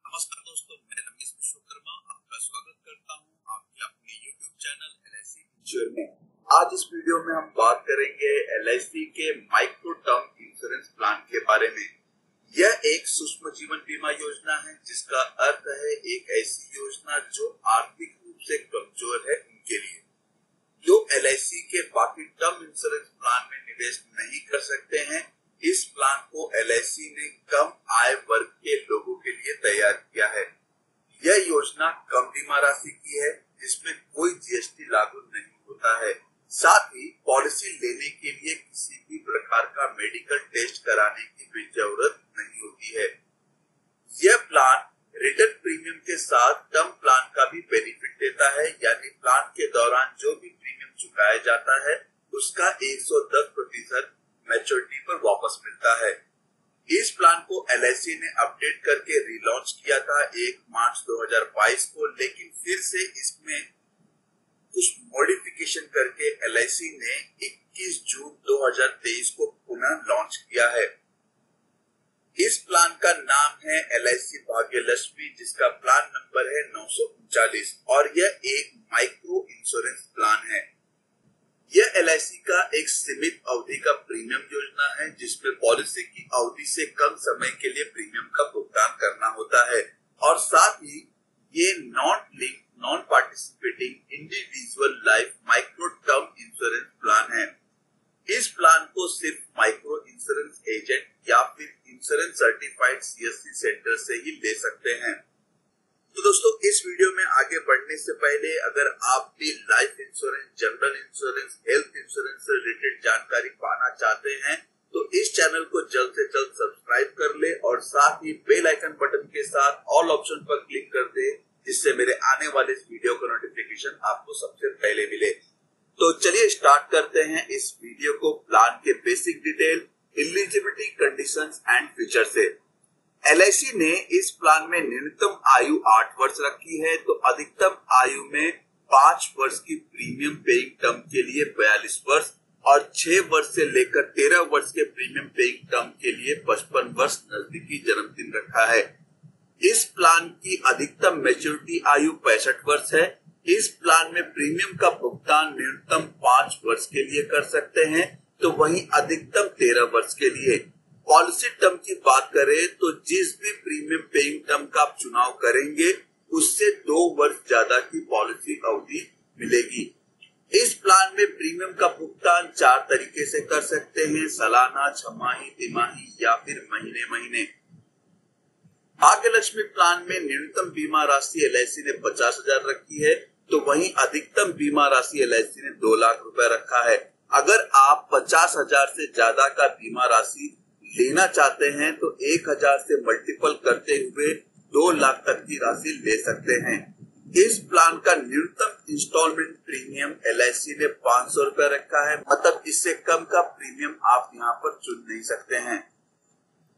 नमस्कार दोस्तों, मैं रमेश विश्वकर्मा आपका स्वागत करता हूं आपके अपने YouTube चैनल LIC इंश्योर में। आज इस वीडियो में हम बात करेंगे LIC के माइक्रो टर्म इंश्योरेंस प्लान के बारे में। यह एक सूक्ष्म जीवन बीमा योजना है जिसका अर्थ है एक ऐसी योजना जो आर्थिक रूप से कमजोर है उनके लिए, जो LIC के बाकी टर्म इंश्योरेंस प्लान में निवेश नहीं कर सकते हैं। इस प्लान को LIC ने कम आय वर्ग के लोगों के लिए तैयार किया है। यह योजना कम बीमा राशि की है जिसमें कोई GST लागू नहीं होता है। साथ ही पॉलिसी लेने के लिए किसी भी प्रकार का मेडिकल टेस्ट कराने की भी जरूरत नहीं होती है। यह प्लान रिटर्न प्रीमियम के साथ टर्म प्लान का भी बेनिफिट देता है, यानी प्लान के दौरान जो भी प्रीमियम चुकाया जाता है उसका 110% मैच्योरिटी पर वापस मिलता है। इस प्लान को LIC ने अपडेट करके रिलॉन्च किया था 1 मार्च 2022 को, लेकिन फिर से इसमें कुछ मॉडिफिकेशन करके LIC ने 21 जून 2023 को पुनः लॉन्च किया है। इस प्लान का नाम है LIC भाग्यलक्ष्मी, जिसका प्लान नंबर है 939 और यह एक माइक्रो इंश्योरेंस प्लान है। यह LIC का एक सीमित अवधि का प्रीमियम योजना है जिसमें पॉलिसी की अवधि से कम समय के लिए प्रीमियम का भुगतान करना होता है और साथ ही ये non link non participating individual life micro term insurance plan है। इस प्लान को सिर्फ माइक्रो इंश्योरेंस एजेंट या फिर इंश्योरेंस सर्टिफाइड CSC सेंटर से ही ले सकते हैं। तो दोस्तों, इस वीडियो में आगे बढ़ने से पहले अगर आप भी life insurance, general insurance, health insurance से रिलेटेड जानकारी पाना चाहते हैं तो इस चैनल को जल्द से जल्द सब्सक्राइब कर ले और साथ ही बेल आइकन बटन के साथ ऑल ऑप्शन पर क्लिक कर दे, जिससे मेरे आने वाले इस वीडियो का नोटिफिकेशन आपको सबसे पहले मिले। तो चलिए स्टार्ट करते हैं इस वीडियो को प्लान के basic detail, eligibility, conditions and feature से। LIC ने इस प्लान में न्यूनतम आयु 8 वर्ष रखी है तो अधिकतम आयु में 5 वर्ष की प्रीमियम पेइंग टर्म के लिए 42 वर्ष और 6 वर्ष से लेकर 13 वर्ष के प्रीमियम पेइंग टर्म के लिए 55 वर्ष नजदीकी जन्मदिन रखा है। इस प्लान की अधिकतम मैच्योरिटी आयु 65 वर्ष है। इस प्लान में प्रीमियम का भुगतान न्यूनतम 5 वर्ष के लिए कर सकते हैं तो वहीं अधिकतम 13 वर्ष के लिए। पॉलिसी टर्म की बात करें तो जिस भी प्रीमियम पेइंग टर्म का आप चुनाव करेंगे उससे 2 वर्ष ज्यादा की पॉलिसी अवधि मिलेगी। इस प्लान में प्रीमियम का भुगतान 4 तरीके से कर सकते हैं: सालाना, छमाही, तिमाही या फिर महीने महीने। भाग्यलक्ष्मी प्लान में न्यूनतम बीमा राशि LIC ने 50,000 रखी है तो वहीं अधिकतम बीमा राशि LIC ने 2 लाख रुपए रखा है। अगर आप 50,000 से ज्यादा का बीमा राशि लेना चाहते हैं तो 1,000 से मल्टीपल करते हुए 2 लाख तक की राशि ले सकते हैं। इस प्लान का न्यूनतम इंस्टॉलमेंट प्रीमियम LIC ने 500 रुपए रखा है, मतलब इससे कम का प्रीमियम आप यहाँ पर चुन नहीं सकते हैं।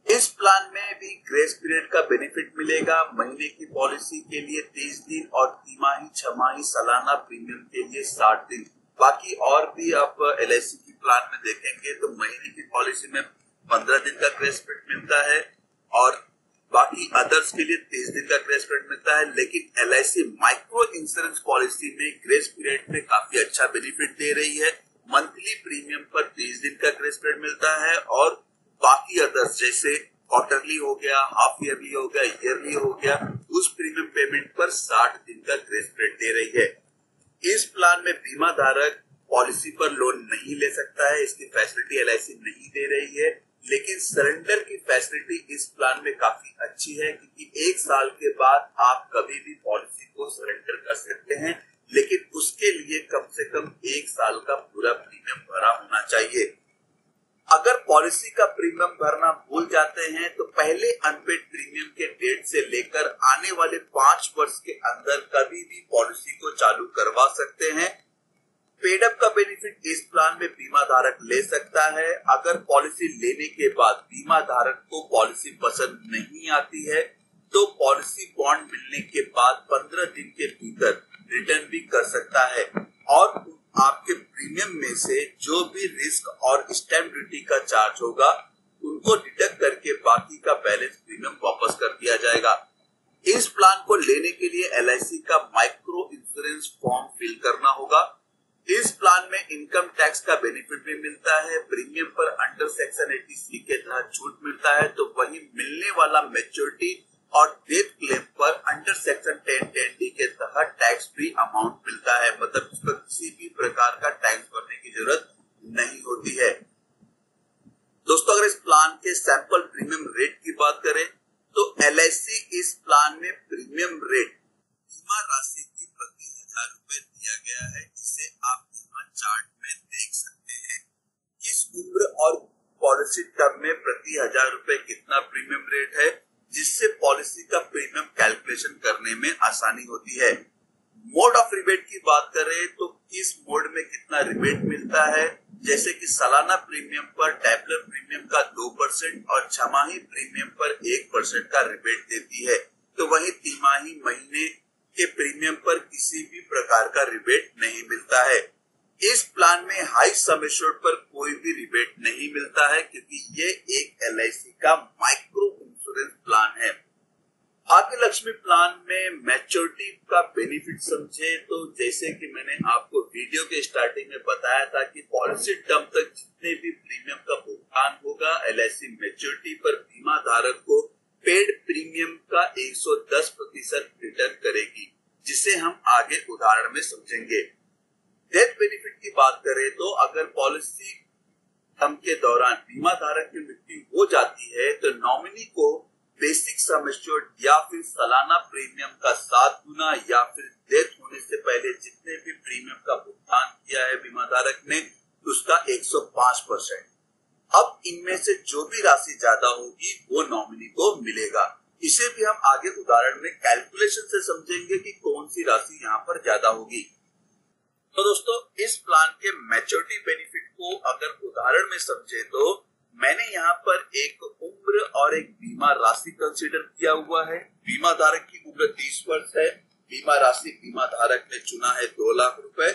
इस प्लान में भी ग्रेस पीरियड का बेनिफिट मिलेगा। महीने की पॉलिसी के लिए 30 दिन और तिमाही, छमाही, सालाना प्रीमियम के लिए 60 दिन। बाकी और भी आप LIC की प्लान में देखेंगे तो महीने की पॉलिसी में 15 दिन का ग्रेस पीरियड मिलता है और बाकी अदर्स के लिए 30 दिन का ग्रेस पीरियड मिलता है। लेकिन LIC माइक्रो इंश्योरेंस पॉलिसी में ग्रेस पीरियड में काफी अच्छा बेनिफिट दे रही है। मंथली प्रीमियम पर 30 दिन का ग्रेस पीरियड मिलता है और बाकी अदर्स जैसे क्वार्टरली हो गया, हाफ ईयरली हो गया, ईयरली हो गया, उस प्रीमियम पेमेंट पर 60 दिन का ग्रेस पीरियड दे रही है। इस प्लान में बीमा धारक पॉलिसी पर लोन नहीं ले सकता है, इसकी फैसिलिटी LIC नहीं दे रही है। लेकिन सरेंडर की फैसिलिटी इस प्लान में काफी अच्छी है क्योंकि 1 साल के बाद आप कभी भी पॉलिसी को सरेंडर कर सकते हैं, लेकिन उसके लिए कम से कम 1 साल का पूरा प्रीमियम भरा होना चाहिए। अगर पॉलिसी का प्रीमियम भरना भूल जाते हैं तो पहले अनपेड प्रीमियम के डेट से लेकर आने वाले 5 वर्ष के अंदर कभी भी पॉलिसी को चालू करवा सकते हैं। पेडअप का बेनिफिट इस प्लान में बीमा धारक ले सकता है। अगर पॉलिसी लेने के बाद बीमा धारक को पॉलिसी पसंद नहीं आती है तो पॉलिसी बॉन्ड मिलने के बाद 15 दिन के भीतर रिटर्न भी कर सकता है और आपके प्रीमियम में से जो भी रिस्क और स्टैम्प ड्यूटी का चार्ज होगा उनको डिडक्ट करके बाकी का बैलेंस प्रीमियम वापस कर दिया जाएगा। लेने के लिए LIC का माइक्रो इंश्योरेंस फॉर्म फिल करना होगा। इस प्लान में इनकम टैक्स का बेनिफिट भी मिलता है, प्रीमियम पर अंडर सेक्शन 80C के तहत छूट मिलता है, तो वही मिलने वाला मैच्योरिटी और डेथ क्लेम पर अंडर सेक्शन 1010D के तहत टैक्स फ्री अमाउंट मिलता है। मतलब इस पर किसी भी प्रकार का टैक्स भरने की जरूरत नहीं होती है। दोस्तों, अगर इस प्लान के सैंपल प्रीमियम रेट की बात करें तो LIC इस प्लान में प्रीमियम रेट बीमा राशि की प्रति 1000 रुपए दिया गया है, जिसे आप यहाँ चार्ट में देख सकते हैं। किस उम्र और पॉलिसी टर्म में प्रति 1000 रुपए कितना प्रीमियम रेट है, जिससे पॉलिसी का प्रीमियम कैलकुलेशन करने में आसानी होती है। मोड ऑफ रिबेट की बात करें तो किस मोड में कितना रिबेट मिलता है, जैसे कि सालाना प्रीमियम पर टैबुलर प्रीमियम का 2% और छमाही प्रीमियम पर 1% का रिबेट देती है, तो वहीं तिमाही महीने के प्रीमियम पर किसी भी प्रकार का रिबेट नहीं मिलता है। इस प्लान में हाई सम एश्योर्ड पर कोई भी रिबेट नहीं मिलता है, क्योंकि ये एक LIC का माइक्रो इंश्योरेंस प्लान है। भाग्य लक्ष्मी प्लान में मैच्योरिटी का बेनिफिट समझे तो जैसे कि मैंने आपको वीडियो के स्टार्टिंग में बताया था कि पॉलिसी टर्म तक जितने भी प्रीमियम का भुगतान होगा, LIC मैच्योरिटी पर बीमा धारक को पेड प्रीमियम का 110% रिटर्न करेगी, जिसे हम आगे उदाहरण में समझेंगे। डेथ बेनिफिट की बात करें तो अगर पॉलिसी टर्म के दौरान बीमा धारक की मृत्यु हो जाती है तो नॉमिनी को बेसिक सम एश्योर्ड या फिर सालाना प्रीमियम का 7 गुना या फिर डेथ होने से पहले जितने भी प्रीमियम का भुगतान किया है बीमा धारक ने, उसका 105%। अब इनमें से जो भी राशि ज्यादा होगी वो नॉमिनी को मिलेगा। इसे भी हम आगे उदाहरण में कैलकुलेशन से समझेंगे कि कौन सी राशि यहाँ पर ज्यादा होगी। तो दोस्तों, इस प्लान के मैच्योरिटी बेनिफिट को अगर उदाहरण में समझे तो मैंने यहाँ पर एक उम्र और एक बीमा राशि कंसीडर किया हुआ है। बीमा धारक की उम्र 30 वर्ष है, बीमा राशि बीमा धारक ने चुना है 2 लाख रुपए।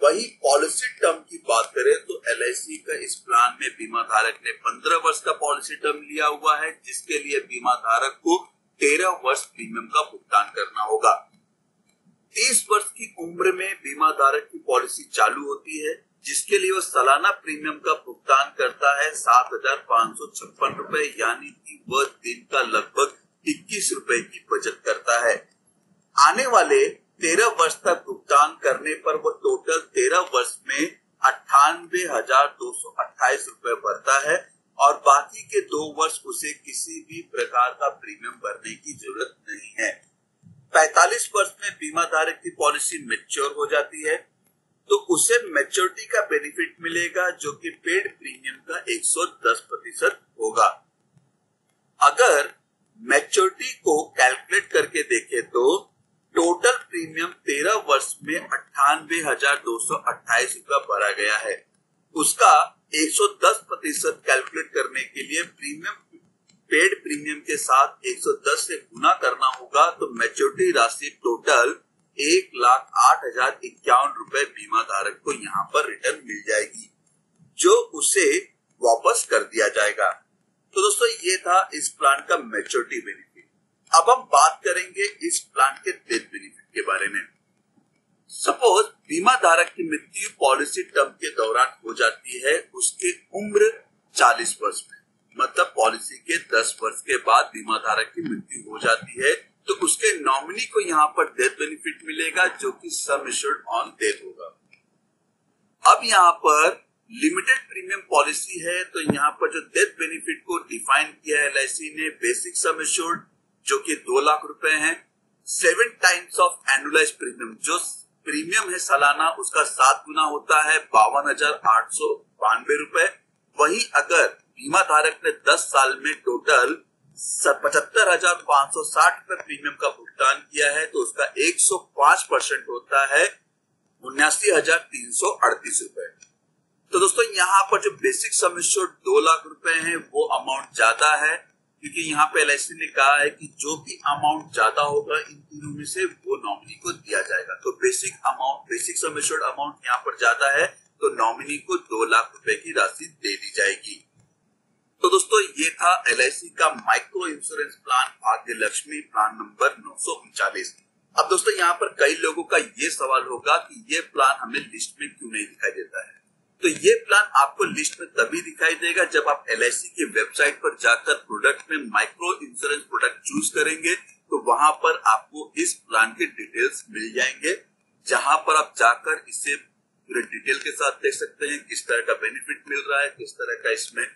वही पॉलिसी टर्म की बात करें तो LIC का इस प्लान में बीमा धारक ने 15 वर्ष का पॉलिसी टर्म लिया हुआ है, जिसके लिए बीमा धारक को 13 वर्ष प्रीमियम का भुगतान करना होगा। 30 वर्ष की उम्र में बीमा धारक की पॉलिसी चालू होती है, जिसके लिए वो सालाना प्रीमियम का भुगतान करता है 7,556 रुपए, यानी कि वह दिन का लगभग 21 रुपए की बचत करता है। आने वाले 13 वर्ष तक भुगतान करने पर वो टोटल 13 वर्ष में 98,228 रुपए भरता है और बाकी के 2 वर्ष उसे किसी भी प्रकार का प्रीमियम भरने की जरूरत नहीं है। 45 वर्ष में बीमा धारक की पॉलिसी मैच्योर हो जाती है तो उसे मैच्योरिटी का बेनिफिट मिलेगा, जो कि पेड प्रीमियम का 110% होगा। अगर मैच्योरिटी को कैलकुलेट करके देखें तो टोटल प्रीमियम 13 वर्ष में 98,228 रुपया भरा गया है। उसका 110% कैलकुलेट करने के लिए पेड प्रीमियम के साथ 110 से गुना करना होगा, तो मैच्योरिटी राशि टोटल 1,08,051 रुपए बीमा धारक को यहाँ पर रिटर्न मिल जाएगी, जो उसे वापस कर दिया जाएगा। तो दोस्तों, ये था इस प्लान का मैच्योरिटी बेनिफिट। अब हम बात करेंगे इस प्लान के डेथ बेनिफिट के बारे में। सपोज बीमा धारक की मृत्यु पॉलिसी टर्म के दौरान हो जाती है, उसकी उम्र 40 वर्ष में, मतलब पॉलिसी के 10 वर्ष के बाद बीमा धारक की मृत्यु हो जाती है, तो उसके नॉमिनी को यहाँ पर डेथ बेनिफिट मिलेगा, जो कि सम एश्योर्ड ऑन डेथ होगा। अब यहाँ पर लिमिटेड प्रीमियम पॉलिसी है, तो यहाँ पर जो डेथ बेनिफिट को डिफाइन किया है LIC ने, बेसिक सम एश्योर्ड जो कि 2 लाख रुपए है, 7 टाइम्स ऑफ एनुअलाइज प्रीमियम, जो प्रीमियम है सालाना उसका 7 गुना होता है 52,892 रुपए। वही अगर बीमा धारक ने 10 साल में टोटल 75,560 रुपए प्रीमियम का भुगतान किया है, तो उसका 105% होता है 79,338 रुपए। तो दोस्तों, यहाँ पर जो बेसिक सम एश्योर्ड 2 लाख रुपए है वो अमाउंट ज्यादा है, क्योंकि यहाँ पे LIC ने कहा है कि जो भी अमाउंट ज्यादा होगा इन तीनों में से वो नॉमिनी को दिया जाएगा। तो बेसिक सम एश्योर्ड अमाउंट यहाँ पर ज्यादा है, तो नॉमिनी को 2 लाख रुपए की राशि दे दी जाएगी। तो दोस्तों ये था LIC का माइक्रो इंश्योरेंस प्लान भाग्य लक्ष्मी प्लान नंबर 939। अब दोस्तों यहाँ पर कई लोगों का ये सवाल होगा कि ये प्लान हमें लिस्ट में क्यों नहीं दिखाई देता है। तो ये प्लान आपको लिस्ट में तभी दिखाई देगा जब आप LIC की वेबसाइट पर जाकर प्रोडक्ट में माइक्रो इंश्योरेंस प्रोडक्ट चूज करेंगे, तो वहां पर आपको इस प्लान के डिटेल्स मिल जाएंगे, जहां पर आप जाकर इसे पूरे डिटेल के साथ देख सकते हैं किस तरह का बेनिफिट मिल रहा है, किस तरह का इसमें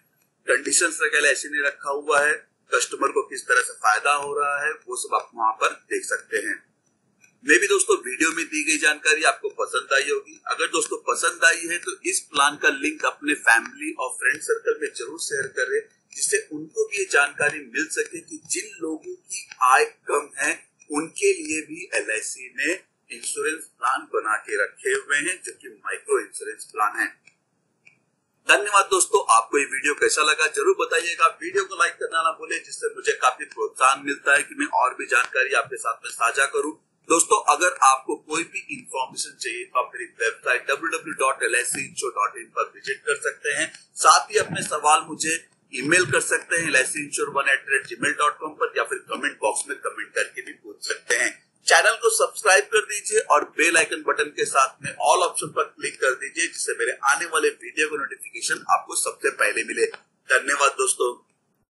कंडीशंस LIC ने रखा हुआ है, कस्टमर को किस तरह से फायदा हो रहा है, वो सब आप वहां पर देख सकते हैं। मे भी दोस्तों वीडियो में दी गई जानकारी आपको पसंद आई होगी। अगर दोस्तों पसंद आई है तो इस प्लान का लिंक अपने फैमिली और फ्रेंड सर्कल में जरूर शेयर करें, जिससे उनको भी ये जानकारी मिल सके कि जिन लोगों की आय कम है उनके लिए भी LIC ने इंश्योरेंस प्लान बना के रखे हुए हैं, जो कि माइक्रो इंश्योरेंस प्लान है। धन्यवाद दोस्तों, आपको ये वीडियो कैसा लगा जरूर बताइएगा। वीडियो को लाइक करना ना भूलें, जिससे मुझे काफी प्रोत्साहन मिलता है कि मैं और भी जानकारी आपके साथ में साझा करूं। दोस्तों अगर आपको कोई भी इंफॉर्मेशन चाहिए तो आप मेरी वेबसाइट www.licinsurance.in पर विजिट कर सकते हैं। साथ ही अपने सवाल मुझे ईमेल कर सकते हैं licinsurance1@gmail.com पर, या फिर कमेंट बॉक्स में कमेंट करके भी पूछ सकते हैं। चैनल को सब्सक्राइब कर दीजिए और बेल आइकन बटन के साथ में ऑल ऑप्शन पर क्लिक कर दीजिए, जिससे मेरे आने वाले वीडियो का नोटिफिकेशन आपको सबसे पहले मिले। धन्यवाद दोस्तों।